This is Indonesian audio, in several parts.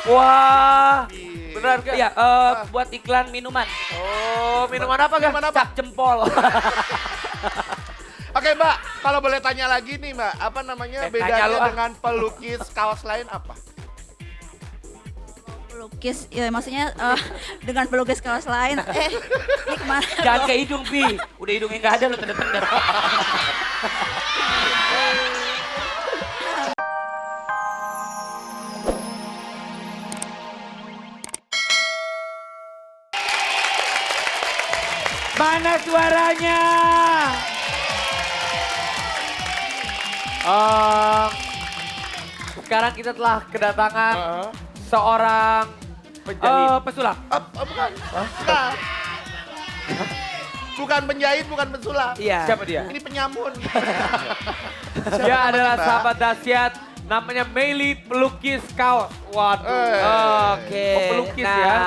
Wah, Benar gak? iya, buat iklan minuman. Oh, minuman apa gak? Minuman apa? Cap jempol. Oke Mbak, kalau boleh tanya lagi nih Mbak, apa namanya tanya bedanya lu, ah. dengan pelukis kaos lain apa? Pelukis, ya maksudnya dengan pelukis kaos lain. Ini kemana? Jangan ke hidung, Pi. Udah hidungnya nggak ada, lo tanda-tanda. Mana suaranya? Sekarang kita telah kedatangan seorang pesulap. Bukan. Bukan. Bukan penjahit, bukan pesulap. Iya. Siapa dia? Ini penyamun. Dia adalah Mbak? sahabat dahsyat. Namanya Meli pelukis kaos. Waduh. Oke. Oh, pelukis nah, ya.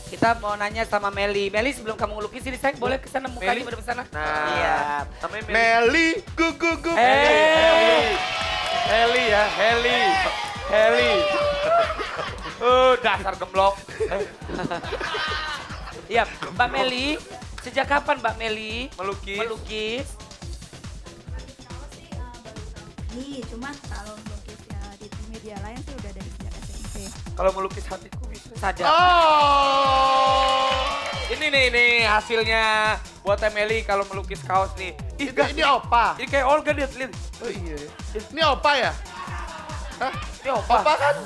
kita mau nanya sama Meli. Meli sebelum kamu ngelukis ini saya boleh ke sana mukanya Meli? pada sana. Nah, Iya. namanya Meli. Meli, gu. Heli ya, Heli. Dasar gemblok. Iya, Mbak Meli. Sejak kapan Mbak Meli Melukis. melukis? Nih, cuman kalau melukis ya di media lain sih udah dari sejak SMP. Kalau melukis hatiku bisa. Saja. Oh. Ini nih hasilnya buat Meli kalau melukis kaos nih. Ih, Ini opa. ini kayak Olga lihat. Oh iya. Ini opa ya? Hah? Ini opa. Opa kan?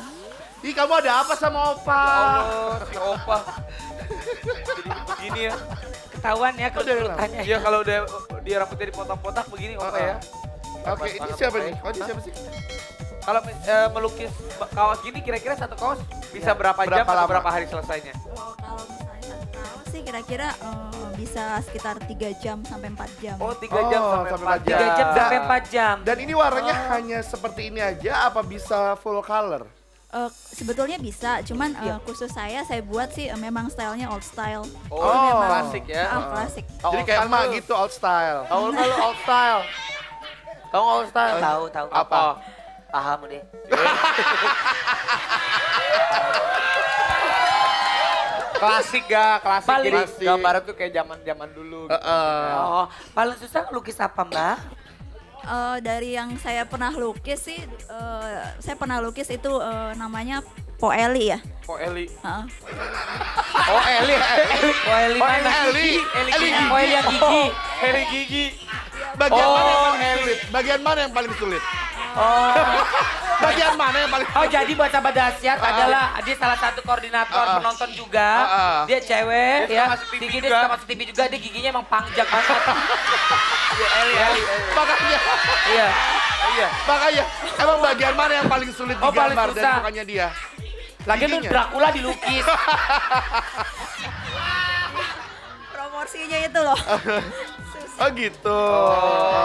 Ih, kamu ada apa sama opa? Ya Allah, si opa. Jadi begini ya. Ketahuan ya Oh, dari kesulitannya. Iya kalau dia rambutnya dipotong-potong begini opa ya. Oke, ini siapa nih? Oh, ini siapa sih? Kalau melukis kaos gini kira-kira satu kaos bisa Ya, berapa jam berapa atau lama? berapa hari selesainya? Oh, kalau misalnya satu kaos sih kira-kira bisa sekitar 3 jam sampai 4 jam. Oh 3 jam Oh, sampai sampai 4 4 jam. 3 jam sampai Dan- 4 jam. Dan ini warnanya hanya seperti ini aja apa bisa full color? Sebetulnya bisa, cuman khusus saya buat sih memang stylenya old style. Oh, Jadi memang- klasik ya. Klasik. Jadi kayak emak gitu, old style. Tahu kalau old style. Tahu old style? Tahu. Apa? Paham deh. Klasik gak? Klasik. Paling- Jadi Klasik. gambarnya tuh kayak zaman-zaman dulu. Gitu. Oh, paling susah lukis apa, Mbak? Dari yang saya pernah lukis sih, saya pernah lukis itu namanya Poeli ya. Oh Eli. Heeh. Oh Eli. Oh, Eli mana? Eli. Eli Eli Gigi. Oh, Eli yang gigi. Eli Gigi. Bagian Oh, mana yang paling Eli. sulit? Bagian mana yang paling sulit? Oh. Bagian mana yang paling Oh, jadi buat sahabat dahsyat adalah dia salah satu koordinator penonton juga. Dia cewek Dia ya. suka masuk TV Tinggi dia juga. suka masuk TV juga. Dia giginya emang panjang banget. Eli. Makanya, Iya. Iya. makanya emang bagian mana yang paling sulit Oh, paling digambar dari susah. mukanya dia? Lagi tuh Giginya. Dracula dilukis. Proporsinya itu loh. Oh gitu.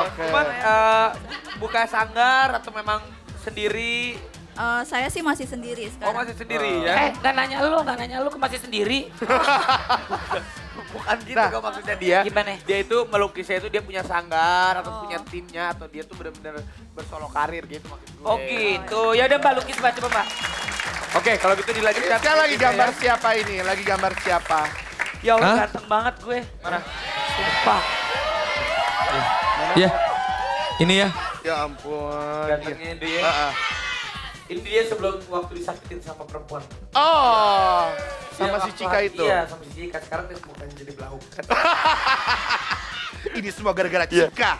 Oke. Cuman buka sanggar atau memang sendiri? Saya sih masih sendiri Oh sekarang. masih sendiri ya? Nggak nanya lu masih sendiri. Bukan gitu Nah. kok maksudnya dia. Gimana? Dia itu melukisnya itu dia punya sanggar atau punya timnya atau dia tuh benar-benar bersolo karir gitu maksud gue. Oh gitu. Ya udah Mbak lukis Mbak, coba Mbak. Oke, kalau gitu dilanjutkan. Saya lagi gambar siapa ini? Lagi gambar siapa? Ya Allah Hah? ganteng banget gue. Mana? Sumpah. Ya, ini ya. Ya ampun. Gantengnya dia. Ini dia sebelum waktu disakitin sama perempuan. Oh, sama Dia si waktu- Cika itu. Iya, sama si Cika. Sekarang dia mukanya jadi belau. Ini semua gara-gara Cika.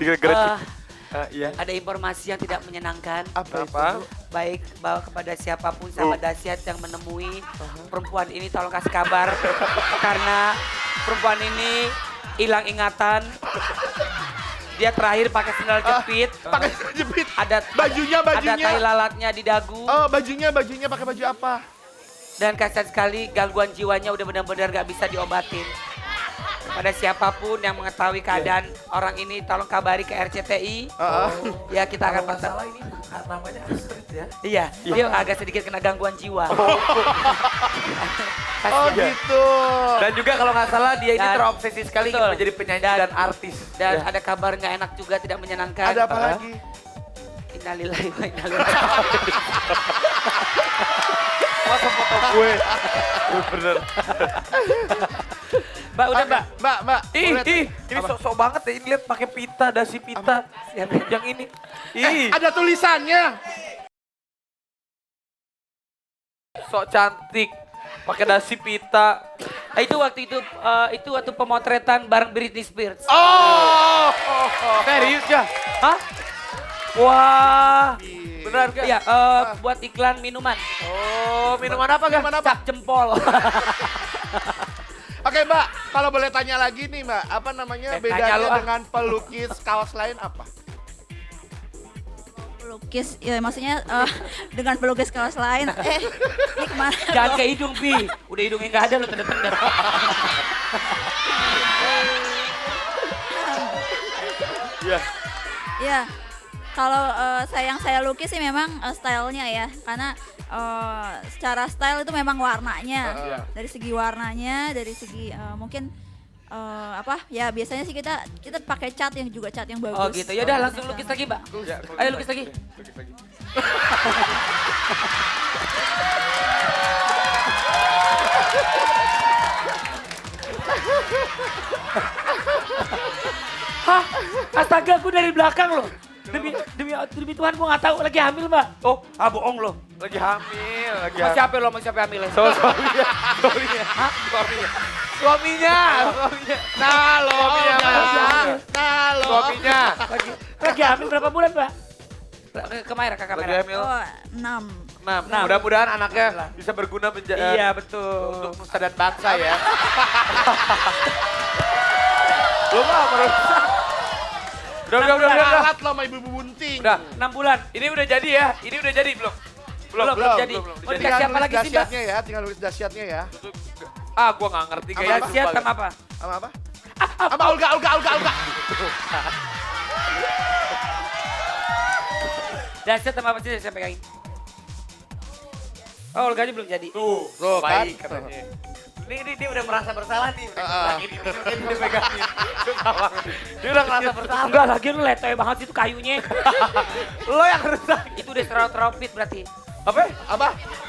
Iya. Ada informasi yang tidak menyenangkan. Apa Apa? itu? Baik bahwa kepada siapapun sahabat dahsyat yang menemui perempuan ini tolong kasih kabar karena perempuan ini hilang ingatan. Dia terakhir pakai sendal jepit. Pakai jepit. Ada Bajunya, Ada bajunya. tai lalatnya di dagu. Oh, bajunya pakai baju apa? Dan kasihan sekali gangguan jiwanya udah benar-benar gak bisa diobatin. Kepada siapapun yang mengetahui keadaan orang ini tolong kabari ke RCTI. Ya kita akan Kalau nggak pantau. salah ini namanya Astrid ya. Iya, dia agak sedikit kena gangguan jiwa. Oh Kasihan. gitu. Dan juga kalau nggak salah dia ini Dan- terobsesi sekali ingin betul. menjadi penyanyi dan artis. Dan Ya. ada kabar nggak enak juga tidak menyenangkan. Ada apa lagi? Innalillahi wa inna ilaihi raji'un. Masa foto gue? Bener. Mbak, udah Mbak. Mbak. Ih, boleh- ini sok-sok banget ya. Ini lihat pakai pita, dasi pita. Yang ini. Ih, Ada tulisannya. sok cantik. Pakai dasi pita. Itu waktu pemotretan bareng Britney Spears. Oh, serius ya? Hah? Wah, benar gak? Iya, buat iklan minuman. Oh, minuman apa gak? Cap jempol. Oke Mbak, kalau boleh tanya lagi nih Mbak, apa namanya Tanya bedanya lu, ah. dengan pelukis kaos lain apa? Pelukis, ya maksudnya dengan pelukis kaos lain. Ini kemana? Jangan ke hidung, Pi. Udah hidungnya nggak ada, lo tanda-tanda. Iya. Ya, kalau yang saya lukis sih memang stylenya ya, karena secara style itu memang warnanya, Iya. dari segi warnanya, dari segi mungkin ya biasanya sih kita pakai cat yang juga cat yang bagus. Oh gitu, ya udah langsung lukis lagi, Mbak. Ya, Ayo lukis lagi. Hah? Astaga, aku dari belakang loh. Demi Tuhan, gue nggak tahu lagi hamil, Mbak. Oh, bohong loh. Lagi hamil, lagi Sama hamil. siapa lo, sama siapa hamil? Suaminya. Hah? Suaminya. Nah lo, Suaminya. Lagi hamil berapa bulan, Mbak? Ke kamera, ke Lagi kamera. hamil. Oh, 6. Nah, Nah. mudah-mudahan anaknya bisa berguna Iya, betul. untuk nusa dan bangsa ya. Lu mah merusak. Udah. Alat lo sama ibu bunting. Udah. 6 bulan. Ini udah jadi ya? Ini udah jadi belum? Belum jadi. Mau Dijadi. dikasih apa lagi sih, Mbak? dahsyatnya ya, tinggal nulis dahsyatnya ya. Ah, gua nggak ngerti kayaknya. Dahsyat sama apa? Sama apa? Sama Olga. Dahsyat sama apa sih saya pegangin? Oh, Olganya belum jadi. Tuh, Tuh, kan? baik katanya. Ini dia udah merasa bersalah nih. Heeh. Dia pegangin. Dia udah merasa bersalah. Enggak, lagi lu letoy banget sih itu kayunya. Lo yang rusak. Itu udah stereotropit berarti. Apa? Apa?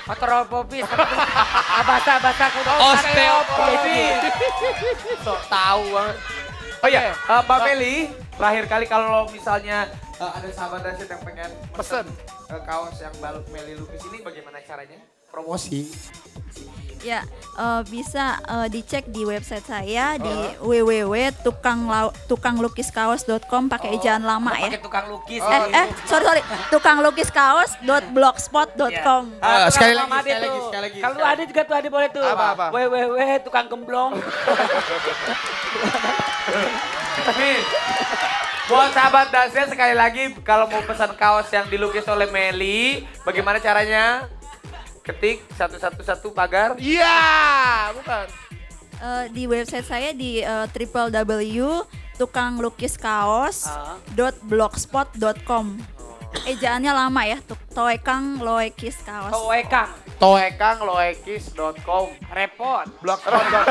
Osteoporosis. Bahasa kuno. Osteoporosis. Sok tahu banget. Oh iya, Mbak Meli, terakhir kali kalau misalnya ada sahabat Dasyat yang pengen Pesen. kaos yang Mbak Meli lukis ini bagaimana caranya? Promosi. Ya, bisa dicek di website saya di www.tukanglukiskaos.com pakai ejaan lama ya. Pakai tukang lukis. Sorry, tukanglukiskaos.blogspot.com. Sekali lagi. Kalau ada juga tuh ada boleh tuh. Apa? tukang gemblong. Nih, buat sahabat Dasyat sekali lagi kalau mau pesan kaos yang dilukis oleh Meli, bagaimana caranya? Ketik 111 pagar. Iya, bukan. Di website saya di www.tukanglukiskaos.blogspot.com. Ejaannya lama ya, Toekang Loekis Kaos. toekangloekis.com. Repot. Langsungnya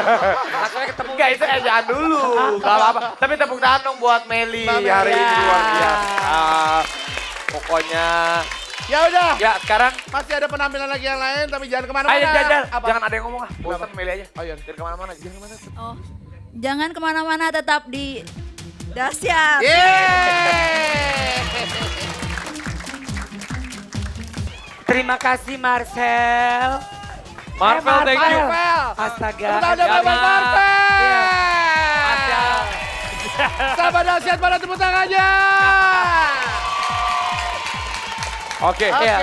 ketemu. Enggak, itu ejaan dulu. Gak apa-apa. Tapi tepuk tangan dong buat Meli hari ini luar biasa. Pokoknya. Ya udah. Ya sekarang. Masih ada penampilan lagi yang lain, tapi jangan kemana-mana. Ayo Jajal. Apa? Jangan ada yang ngomong ah. Bosan Meli aja. Oh iya. Jangan kemana-mana. Jangan kemana. Oh, jangan kemana-mana, tetap di Dasyat. Yeay. Terima kasih Marcel. Marvel, thank you. Astaga. Kita ada Bapak Marvel. Marcel. Sahabat Dasyat pada tepuk tangannya. Oke. Oke. Iya.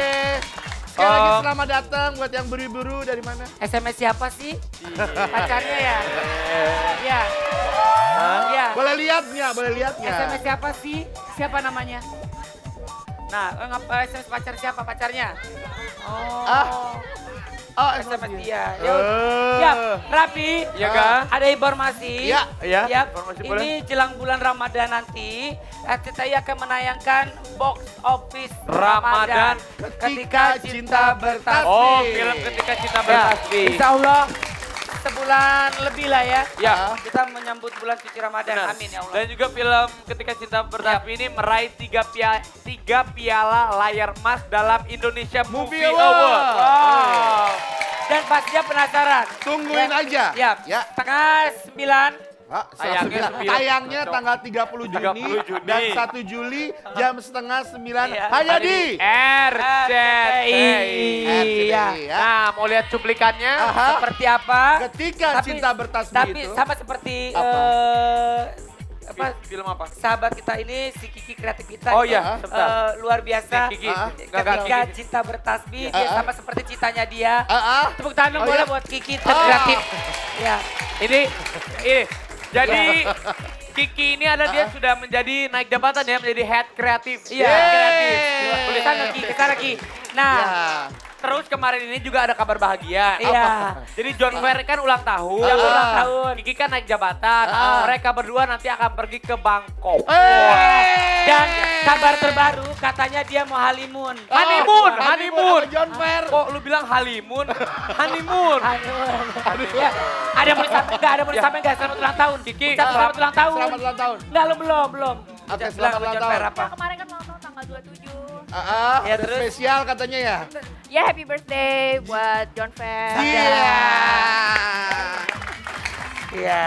Sekali lagi selamat datang buat yang buru-buru dari mana? SMS siapa sih? Pacarnya ya? Iya. Iya. Boleh lihatnya, boleh lihatnya. SMS siapa sih? Siapa namanya? Nah, SMS pacar siapa pacarnya? Oh. Oh, SMS dia. Eh. Ya, Rapi. Iya kah? Ada informasi. Iya. Iya. Ya, Informasi ini boleh. jelang bulan Ramadan nanti, RCTI akan menayangkan box office Ramadan ketika cinta bertasbih. Oh, film ketika cinta Ya, bertasbih. Insya Allah sebulan lebih lah ya. Ya. Kita menyambut bulan suci Ramadan. Benar. Amin ya Allah. Dan juga film Ketika Cinta Berapi ini meraih 3 piala layar emas dalam Indonesia Movie Award. Wow. Dan pastinya penasaran. Tungguin aja. Ya. Ya. Tengah 9. Tayangnya 9. Tayangnya tanggal 30 Juni, 30 Juni. dan 1 Juli jam setengah 9 Iya. hanya di RCTI. Iya. ya. Nah, mau lihat cuplikannya? Aha. Seperti apa? Ketika cinta bertasbih Tapi itu. sama seperti Apa? apa? Film apa? Sahabat kita ini si Kiki kreatif kita. Oh itu, iya, sebentar. luar biasa. Kiki. Ketika cinta bertasbih dia sama seperti cintanya dia. Tepuk tangan dong Oh, boleh iya? buat Kiki kreatif. Ya. Ini. Jadi Kiki ini ada dia sudah menjadi naik jabatan ya, menjadi head kreatif. Iya, kreatif. Boleh sana Ki, ke sana Ki. Nah, Ya. Terus kemarin ini juga ada kabar bahagia. iya. Jadi John Fair kan ulang tahun. Yang ulang tahun. Kiki kan naik jabatan. Mereka berdua nanti akan pergi ke Bangkok. Dan kabar terbaru katanya dia mau honeymoon. Honeymoon. sama John Fair. Kok lu bilang halimun? Honeymoon. Ya, ada yang mau disampaikan enggak? Ada yang mau disampaikan enggak? Selamat ulang tahun. Kiki, Ucap selamat ulang tahun. Selamat ulang tahun. Enggak, lu belum. Oke, Ucap selamat ulang John tahun. Fair apa? Kemarin kan ulang tahun tanggal 27. Ya, ada terus? spesial katanya ya. Ya happy birthday buat John Fair. Iya. Iya.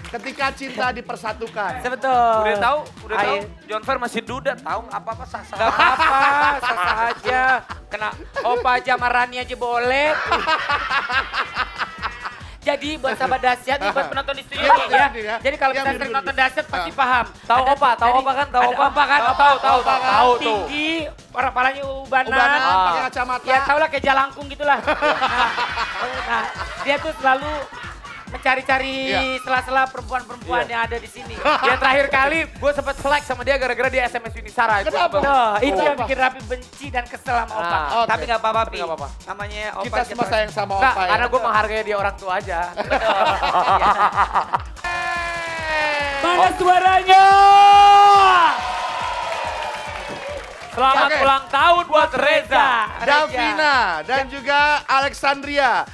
Ketika cinta dipersatukan. Sebetul. Udah tahu Ayo. John Fair masih duda, tahu apa-apa sah-sah. Gak apa-apa, sah aja. Kena opa aja sama Rani aja boleh. Jadi buat sahabat dahsyat, nih, buat penonton di studio Iya, nih ya. betul, ya. Jadi kalau Iya, misalnya betul, sering betul. nonton dahsyat pasti paham. Tahu Ada- opa, tahu jadi opa kan, tahu ada opa. opa kan, Tahu tahu tuh. tinggi, palanya ubanan. Ubanan Ah. pakai kacamata. Ya tau lah kayak jalangkung gitulah. Nah, dia tuh selalu mencari-cari Iya. sela-sela perempuan-perempuan yang ada di sini. Yang terakhir kali gue sempat selek sama dia gara-gara dia SMS Yunisara. Itu Kenapa? Tuh, itu yang Apa? bikin Rapi benci dan kesel sama Opa. Ah, oke. Tapi nggak apa-apa, Tapi Pi. nggak apa-apa. Namanya Opa. Kita semua sayang sama Enggak, Opa ya. karena gue menghargai dia orang tua aja. Mana suaranya? Selamat Oke. ulang tahun buat Reza. Davina dan juga Alexandria.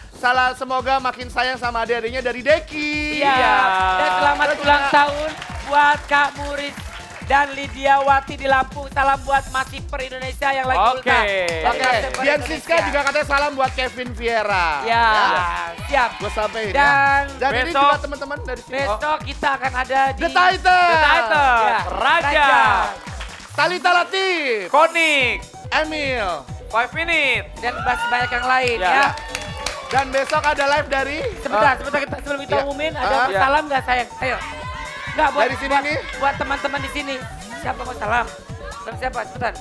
Semoga makin sayang sama adik-adiknya dari Deki. Iya. Dan selamat Terus ulang juga- tahun buat Kak Muris dan Lydia Wati di Lampung. Salam buat Masiper Indonesia yang lagi Oke. ultah. Dari Oke, Masiper Dian Indonesia. Siska juga katanya salam buat Kevin Vieira. Ya, siap. Gue sampein Dan ya. Dan ini besok- juga teman-teman dari sini. Besok kita akan ada di The Titan. The Titan. Ya, Raja. Talita Latif. Konik. Emil. 5 minute. Dan masih banyak yang lain Ya. ya. Dan besok ada live dari Sebentar kita sebelum kita Iya. umumin ada Iya. salam nggak sayang? Ayo. Nggak buat Dari sini buat, nih. buat teman-teman di sini. Siapa mau salam? Salam siapa? Cepetan.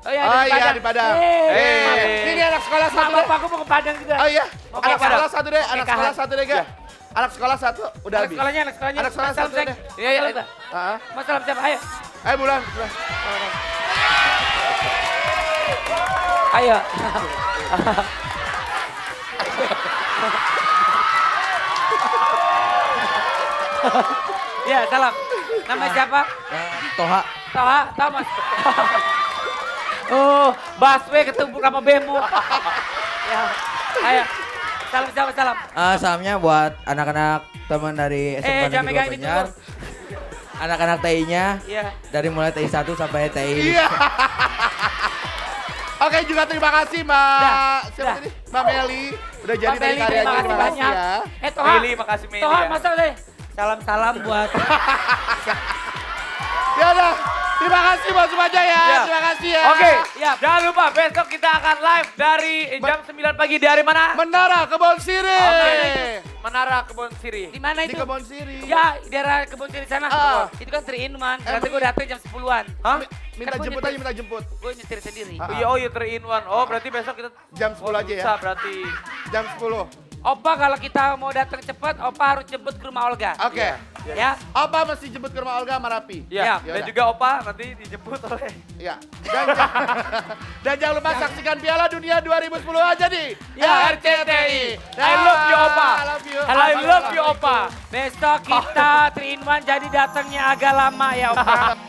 Oh iya, Oh iya di Padang. Hey. Ini anak sekolah Mak, satu. bapak aku mau ke Padang juga. Oh iya, Mau anak ke Padang. sekolah satu deh, Oke, anak Kahan. sekolah satu deh, Ga. Anak sekolah satu udah Anak habis. sekolahnya. Anak sekolah Salam, satu sayang. deh. Iya, iya. Salam, Mbak. Heeh. Mau salam siapa? Ayo. Bulan. Ayo. Ya, salam. Nama siapa? Toha. Toha, tahu Mas? Oh, busway ketumpuk sama bemo. Ya, ayo. Salam siapa salam? Salamnya buat anak-anak teman dari SMA jangan Negeri megang 2 itu Banjar. dulu. Anak-anak TI-nya Iya. dari mulai TI 1 sampai TI. Iya. Oke, juga terima kasih Mbak. Siapa dah. tadi? Mbak Meli udah jadi Mbak dari Meli, karyanya. terima kasih Terima kasih banyak. ya. Toha. Meli, makasih Meli Toha, ya. masa deh. Salam-salam buat Ya udah. Terima kasih Bos Baja ya. Ya. Terima kasih ya. Oke, Siap. jangan lupa besok kita akan live dari jam 9 pagi dari mana? Menara Kebon Siri. Oke. Menara Kebon Siri. di mana Di itu? Kebon Siri. Ya, di daerah kebun siri sana. Itu kan 3 in 1. Berarti gue datang jam 10-an. Hah? Minta Kan gua jemput nyetir. aja, minta jemput. Gue nyetir sendiri. Ah. Oh iya 3 in 1. Oh berarti besok kita Jam 10 aja ya. bisa berarti. Jam 10. Opa kalau kita mau datang cepat, Opa harus jemput ke rumah Olga. Oke. Ya. Apa mesti jemput ke rumah Olga sama Rapi? Ya, Ya dan udah. juga Opa nanti dijemput oleh. Ya. Dan jangan lupa saksikan Piala Dunia 2010 aja di Ya, RCTI. I love you, Opa. I love you. I love you Opa. Besok kita 3 in 1 jadi datangnya agak lama ya Opa.